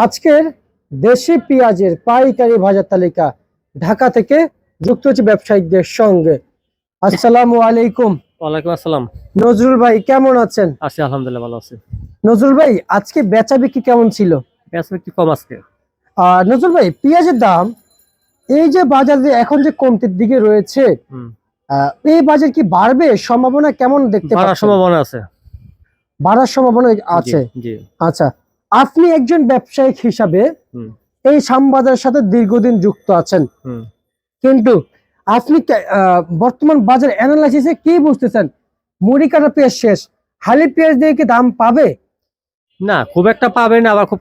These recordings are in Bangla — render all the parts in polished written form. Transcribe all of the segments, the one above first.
আজকের দেশি পেঁয়াজের পাইকারি বাজার তালিকা ঢাকা থেকে যুক্ত হচ্ছে ব্যবসায়িকদের সঙ্গে। আসসালামু আলাইকুম। ওয়ালাইকুম আসসালাম। নজরুল ভাই কেমন আছেন? আছি আলহামদুলিল্লাহ, ভালো আছি। নজরুল ভাই আজকে বেচা বিক্রি কেমন ছিল? পেঁয়াজ একটু কম আজকে। নজরুল ভাই পেঁয়াজের দাম এই যে বাজারে এখন যে কমতির দিকে রয়েছে, এই বাজার কি বাড়বে? সম্ভাবনা কেমন দেখতে পাচ্ছেন? বাড়ার সম্ভাবনা আছে। বাড়ার সম্ভাবনা আছে। জি। আচ্ছা, আপনি একজন ব্যবসায়িক হিসাবে এই শ্যামবাজারের সাথে দীর্ঘদিন যুক্ত আছেন, কিন্তু আপনি বর্তমান বাজার অ্যানালাইসিসে কি বুঝতেছেন? মুড়ি কাটা পেঁয়াজ শেষ, হালি পেঁয়াজ দিয়ে কি দাম পাবে? না, খুব একটা পাবে না, আবার খুব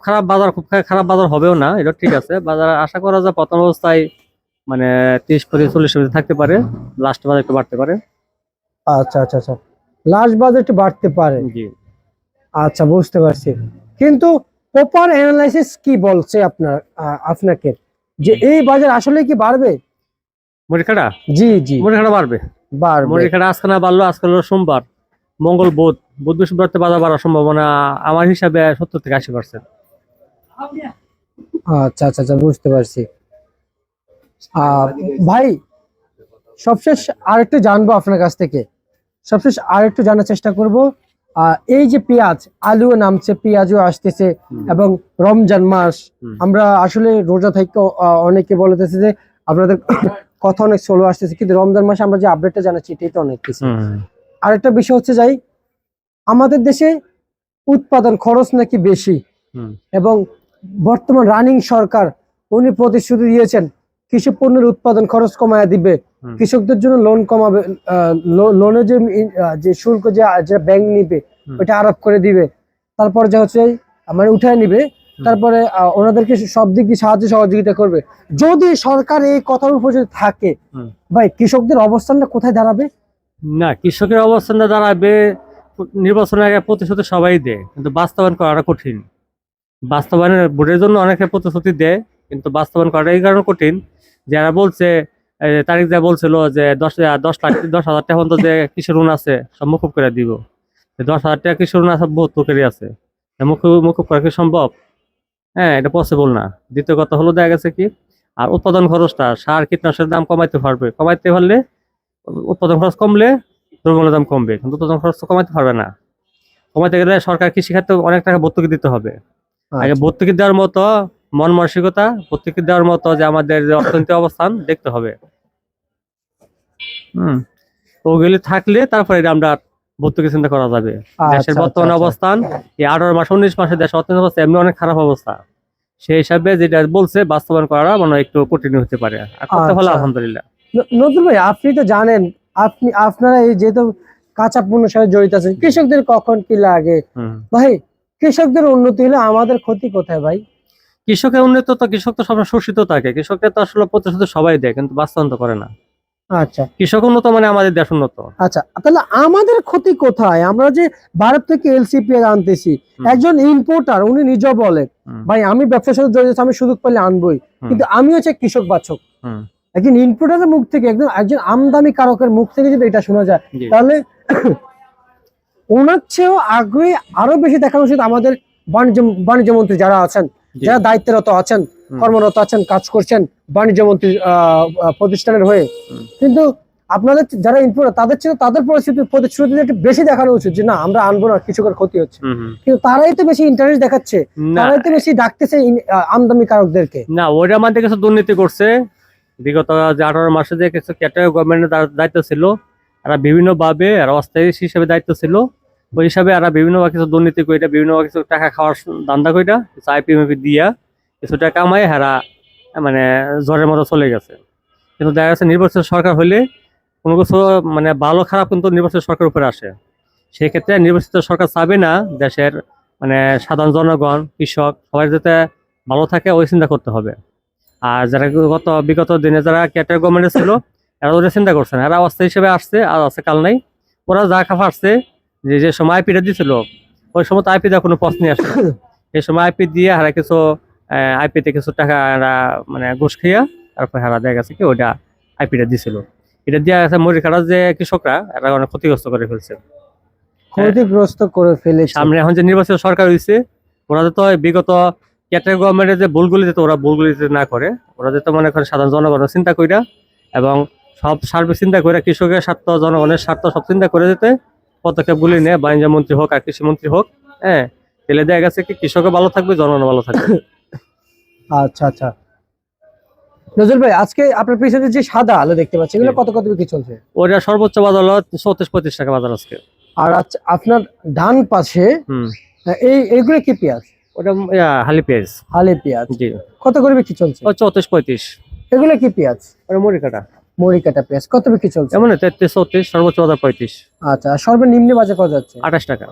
খারাপ বাজার হবেও না, এটা ঠিক আছে। বাজার আশা করা যায় প্রথম অবস্থায় মানে 30-40 থাকতে পারে, লাস্ট বাজার একটু বাড়তে পারে। আচ্ছা আচ্ছা আচ্ছা, লাস্ট বাজার একটু বাড়তে পারে। জি। আচ্ছা, বুঝতে পারছি। কিন্তু প্রপার অ্যানালাইসিস কি বলছে আপনাকে যে এই বাজার আসলে কি বাড়বে? মুড়ি কাটা? জি জি, মুড়ি কাটা বাড়বে। মুড়ি কাটা আজকে না বাড়লো, আজকে হলো সোমবার, মঙ্গল বুধ বৃহস্পতিবার বাজার বাড়ার সম্ভাবনা আমার হিসাবে 70-80%। আচ্ছা আচ্ছা আচ্ছা, বুঝতে পারছি। ভাই, সবশেষ আর একটু জানবো আপনার কাছ থেকে, সবশেষ আর একটু জানার চেষ্টা করব। এই যে পেঁয়াজ, আলুও নামছে, পেঁয়াজও আসতেছে, এবং রমজান মাস, আমরা আসলে রোজা থেকে অনেকে বলতেছে যে আপনাদের কথা অনেক স্লো আসতেছে, কিন্তু রমজান মাসে আমরা যে আপডেটটা জানাচ্ছি এটাই তো অনেক কিছু। আরেকটা বিষয় হচ্ছে যাই, আমাদের দেশে উৎপাদন খরচ নাকি বেশি, এবং বর্তমান রানিং সরকার উনি প্রতিশ্রুতি দিয়েছেন কৃষি পণ্যের উৎপাদন খরচ কমায় দিবে, কৃষকদের জন্য লোন কমাবে, লোনের যে শুল্ক যে ব্যাংক নিবে ওইটা আরোপ করে দিবে, তারপর যা হচ্ছে মানে উঠায় নিবে, তারপরে ওনাদেরকে সব দিক দিয়ে সাহায্য সহযোগিতা করবে। যদি সরকার এই কথার উপর যদি থাকে, ভাই কৃষকদের অবস্থানটা কোথায় দাঁড়াবে? না, কৃষকের অবস্থানটা দাঁড়াবে, নির্বাচনের আগে প্রতিশ্রুতি সবাই দেয়, কিন্তু বাস্তবায়ন করাটা কঠিন। বাস্তবায়নের ভোটের জন্য অনেকে প্রতিশ্রুতি দেয়, কিন্তু বাস্তবায়ন করাটা এই কারণে কঠিন, যারা বলছে তারিখ যা বলছিল যে 10,000 টাকা পর্যন্ত যে কৃষি ঋণ আছে সব মুকুব করে দিব, 10,000 টাকা কৃষি ঋণ আছে 72 আছে, মুকুব করা কি সম্ভব? হ্যাঁ, এটা পসিবল না। দ্বিতীয় কথা হলো, দেখা গেছে কি, আর উৎপাদন খরচটা, সার কীটনাশকের দাম কমাইতে পারলে উৎপাদন খরচ কমলে দ্রব্যমূল্যের দাম কমবে, কিন্তু উৎপাদন খরচ তো কমাইতে পারবে না। কমাইতে গেলে সরকার কৃষিখাতে অনেক টাকা ভর্তুকি দিতে হবে। আগে ভর্তুকি দেওয়ার মতো মন মানসিকতা, ভর্তুকি দেওয়ার মতো যে আমাদের যে অর্থনৈতিক অবস্থান দেখতে হবে। ওগুলি থাকলে তারপরে আমরা ভর্তুকি চিন্তা করা যাবে। দেশের বর্তমান অবস্থান, এই 18 মাস 19 মাসে দেশের অর্থনৈতিক অবস্থা এমনি অনেক খারাপ অবস্থা, সেই হিসাবে যেটা বলছে বাস্তবায়ন করা মানে একটু কঠিন হতে পারে, আর করতে হলে আলহামদুলিল্লাহ। নজরুল ভাই, আপনি তো জানেন, আপনারা এই যেহেতু কাঁচা পণ্যের সাথে জড়িত আছেন, কৃষকদের কখন কি লাগে ভাই? কৃষকদের উন্নতি হলে আমাদের ক্ষতি কোথায় ভাই? কৃষকের উন্নতি তো, কৃষক তো সবসময় শোষিত থাকে, কৃষকের তো আসলে প্রতিশ্রুতি সবাই দেয় কিন্তু বাস্তবায়ন তো করে না। আচ্ছা, কৃষক উন্নত মানে আমাদের দেশ উন্নত। আচ্ছা, তাহলে আমাদের ক্ষতি কোথায়? আমরা যে ভারত থেকে এলসিপি আনতেছি, একজন ইম্পোর্টার উনি নিজেও বলে ভাই আমি ব্যবসার সাথে জড়িত, আমি সুযোগ পেলে আনবই, কিন্তু আমি হচ্ছে কৃষক বাছক। একজন ইম্পোর্টারের মুখ থেকে, একজন আমদানি কারকের মুখ থেকে যদি এটা শোনা যায়, তাহলে ওনার চেয়েও আগ্রহী আরো বেশি দেখানো উচিত আমাদের বাণিজ্য মন্ত্রী যারা আছেন, যারা দায়িত্বরত আছেন, কর্মরত আছেন, কাজ করছেন বাণিজ্য মন্ত্রী প্রতিষ্ঠানের হয়ে। কিন্তু আপনাদের যারা ইম্পোর্টার, তাদের চেয়ে তাদের প্রতিশ্রুতি একটু বেশি দেখানো উচিত যে না আমরা আনবো না, কৃষকের ক্ষতি হচ্ছে, কিন্তু তারাই তো বেশি ইন্টারেস্ট দেখাচ্ছে, তারাই তো বেশি ডাকতেছে আমদানি কারকদেরকে। না, ওইটা আমাদের কিছু দুর্নীতি করছে বিগত 18 মাসে, যে কিছু ক্যাটাগরি গভর্নমেন্টের দায়িত্ব ছিল, এরা বিভিন্ন ভাবে এরা অস্থায়ী হিসেবে দায়িত্ব ছিল, ওই হিসাবে এরা বিভিন্ন কিছু দুর্নীতি করে, বিভিন্ন কিছু টাকা খাওয়ার ধান্দা করে, কিছু আইপিএমপি দিয়া কিছু টাকা কামাই হেরা মানে জ্বরের মতো চলে গেছে। কিন্তু দেখা যাচ্ছে নির্বাচিত সরকার হলে কোনো কিছু মানে ভালো খারাপ কিন্তু নির্বাচিত সরকার উপরে আসে। সেই ক্ষেত্রে নির্বাচিত সরকার চাবে না দেশের মানে সাধারণ জনগণ, কৃষক সবাই যাতে ভালো থাকে, ওই চিন্তা করতে হবে। আর যারা বিগত দিনে যারা ক্যাটার গভর্নমেন্টে ছিল, এরা ওদের চিন্তা করছে না, এরা অস্থায়ী হিসেবে আসছে, আর আছে কাল নাই। ওরা যা খাফা আসছে, যে সময় আইপিটা দিয়েছিল ওই সময় তো আইপি দেওয়ার কোনো প্রশ্নই আসে, সেই সময় আইপি দিয়ে হারা কিছু আইপিতে কিছু টাকা এরা মানে ঘুষ খাইয়া তারপর হারা দেখা গেছে কি ওইটা আইপিটা দিয়েছিল, এটা দেওয়া গেছে মুড়ি কাটার যে কৃষকরা এরা অনেক ক্ষতিগ্রস্ত করে ফেলছে। সামনে এখন যে নির্বাচিত সরকার হয়েছে, ওরা তো বিগত কেন্দ্রীয় গভর্নমেন্টের যে ভুলগুলি যাতে ওরা ভুলগুলি যাতে না করে, ওরা যাতে মনে করেন সাধারণ জনগণের চিন্তা কইরা এবং সব সার্বিক চিন্তা করে কৃষকের স্বার্থ জনগণের স্বার্থ সব চিন্তা করে যেতে পদক্ষেপগুলি নেয়, বাণিজ্য মন্ত্রী হোক আর কৃষি মন্ত্রী হোক। হ্যাঁ, তাহলে দেখা গেছে কি কৃষকও ভালো থাকবে, জনগণ ভালো থাকবে। আচ্ছা আচ্ছা, নজরুল ভাই আজকে আপনার পিছনে যে সাদা আলু দেখতে পাচ্ছি এগুলো কত কত বিক্রি চলছে? ওটা সর্বোচ্চ বাজার হলো 34-35 টাকা বাজার আজকে। আর আচ্ছা আপনার ডান পাশে হুম, এইগুলো কি পেঁয়াজ? ওটা হালি পেঁয়াজ। হালে পেঁয়াজ জি, কত করে বিক্রি চলছে? ও 34-35। এগুলো কি পেঁয়াজ? ওটা মুড়ি কাটা মরি কাটা পেঁয়াজ কত বিক্রি চলছে? এমন 33-34, সর্বোচ্চ বাজার 35। আচ্ছা, আর সর্বনিম্ন বাজার কত যাচ্ছে? 28 টাকা।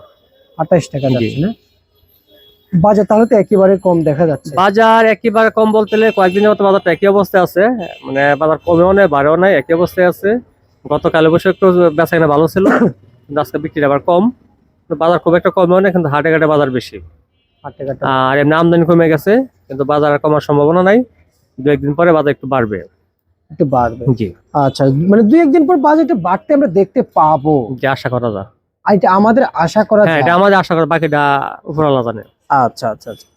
28 টাকা জি। যাচ্ছে না? বাজার তাহলে তো একেবারে কম দেখা যাচ্ছে। বাজার একেবারে কম বলতে গেলে কয়েকদিনের মতো বাজারটা একই অবস্থায় আছে, মানে বাজার কমেও নেই বাড়েও নাই, একই অবস্থায় আছে। গতকাল অবশ্য একটু বেচা কেনা ভালো ছিল, কিন্তু আজকে বিক্রি আবার কম। তো বাজার খুব একটা কমেও নেই, কিন্তু হাটে ঘাটে বাজার বেশি। 8 টাকাটা আর এমনি আমদানি কমে গেছে, কিন্তু বাজার আর কমার সম্ভাবনা নাই। 2-1 দিন পরে বাজার একটু বাড়বে। একটু বাড়বে। জি, আচ্ছা, মানে 2-1 দিন পর বাজারটা বাড়তে আমরা দেখতে পাবো, যে আশা করা যায়। আর এটা আমাদের আশা করা হ্যাঁ, যায়। এটা আমাদের আশা করা, বাকিটা উপরওয়ালা জানে। আচ্ছা আচ্ছা আচ্ছা,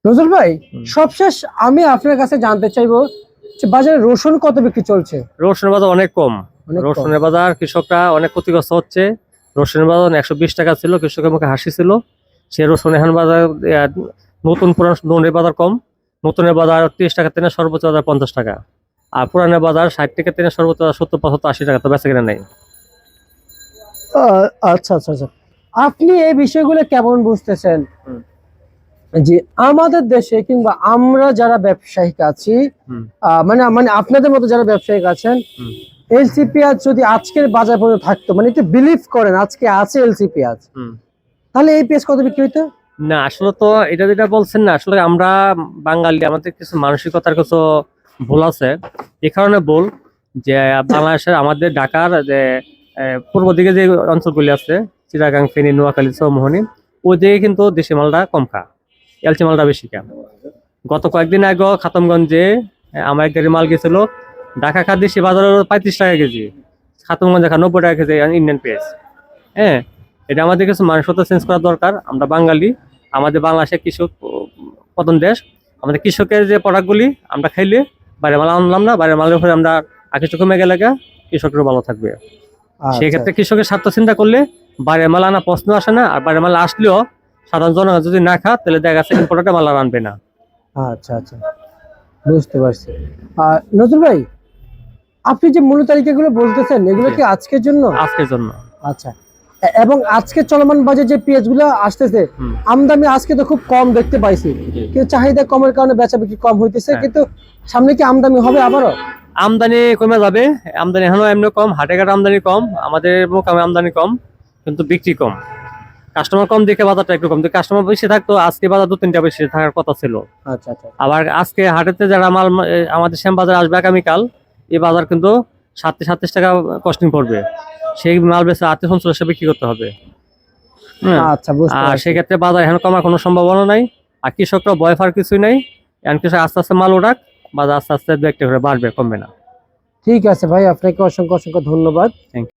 নজরুল ভাই হুম। সবশেষ আমি আপনার কাছে জানতে চাইবো যে বাজারে রসুন কত বিক্রি চলছে? রসুনের বাজার অনেক কম। অনেক কম। রসুনের বাজার কৃষকরা অনেক ক্ষতিগ্রস্ত হচ্ছে। রসুনের বাজার 120 টাকা ছিল, কৃষকের মুখে হাসি ছিল। সে রসুন এখন বাজার নতুন পুরান নতুনের বাজার কম। নতুনের বাজার 30 টাকা থেকে সর্বোচ্চ বাজার 50 টাকা। আর পুরানের বাজার 60 টাকা থেকে সর্বোচ্চ 70-75-80 টাকা, তো বেচা কিনা নাই। আচ্ছা আচ্ছা আচ্ছা, আপনি এই বিষয়গুলো কেমন বুঝতেছেন হুম। যে আমাদের দেশে কিংবা আমরা যারা ব্যবসায়িক আছি, হুম। মানে মানে আপনাদের মতো যারা ব্যবসায়িক আছেন, হুম। এলসি পেঁয়াজ যদি আজকের বাজার পর্যন্ত থাকতো, মানে একটু বিলিভ করেন আজকে আছে এলসি পেঁয়াজ, হুম। তাহলে এই পেঁয়াজ কত বিক্রি হইতো? না, আসলে তো এটা যেটা বলছেন না, আসলে আমরা বাঙালি, আমাদের কিছু মানসিকতার কিছু ভুল আছে। এই কারণে ভুল যে বাংলাদেশের আমাদের ঢাকার যে পূর্ব দিকে যে অঞ্চলগুলি আছে, চিটাগাং, ফেনী, নোয়াখালী, চৌমোহনী, ওই দিকে কিন্তু দেশি মালটা কম খা, এলচি মালটা বেশি খা। গত কয়েকদিন আগে খাতমগঞ্জে আমার এক গাড়ি মাল গেছিল, ঢাকা খা দেশি বাজারে 35 টাকা কেজি, খাতমগঞ্জে খা 90 টাকা কেজি ইন্ডিয়ান পেঁয়াজ। হ্যাঁ, এটা আমাদের কিছু মানসিকতা চেঞ্জ করা দরকার। আমরা বাঙালি, আমাদের বাংলাদেশের কৃষক প্রধান দেশ। আমাদের কৃষকের যে প্রোডাক্টগুলি আমরা খাইলে, বাইরে মাল আনলাম না, বাইরের মালের উপরে আমরা আকৃষ্ট কমে গেলে কৃষকের ভালো থাকবে। সেই ক্ষেত্রে কৃষকের স্বার্থ চিন্তা করলে বাইরের মাল আনা প্রশ্ন আসে না। আর বাইরের মাল আসলেও সাধারণ জনগণ যদি না খা, তাহলে দেখা যাচ্ছে ইম্পোর্টেড মাল আর আনবে না। আচ্ছা আচ্ছা, বুঝতে পারছি। নজরুল ভাই, আপনি যে মূল্য তালিকাগুলো বলতেছেন এগুলো কি আজকের জন্য? আজকের জন্য। আচ্ছা, এবং আজকে চলমান বাজারে যে পেঁয়াজগুলো আসতেছে, হুম। আমদানি আজকে তো খুব কম দেখতে পাইছি, জি। কিন্তু চাহিদা কমের কারণে বেচা বিক্রি কম হইতেছে, হ্যাঁ। কিন্তু সামনে কি আমদানি হবে আবারও? আমদানি কমে যাবে, আমদানি এখনো এমনি কম, হাটে ঘাটে আমদানি কম, আমাদের মোকামে আমদানি কম, কিন্তু বিক্রি কম। কাস্টমার কম দেখে বাজারটা একটু কম, কাস্টমার বেশি থাকতো আজকে বাজার 2-3টা বেশি থাকার কথা ছিল। আচ্ছা আচ্ছা, আবার আজকে হাটেতে যারা মাল আমাদের শ্যাম বাজারে আসবে আগামীকাল, এই বাজার কিন্তু 37 টাকা কস্টিং পড়বে। সেই মাল বেচে 38-39 বিক্রি করতে হবে। আচ্ছা, বুঝতে আর পারছি। সেক্ষেত্রে বাজার এখন কমার কোনো সম্ভাবনা নাই। আর কৃষকরা ভয় ফার কিছুই নাই, এখন কৃষক আস্তে আস্তে মাল ওঠাক, বাজার আস্তে আস্তে 2-1 টাকা করে বাড়বে, কমবে না। ঠিক আছে ভাই, আপনাকে অসংখ্য অসংখ্য ধন্যবাদ। Thank you.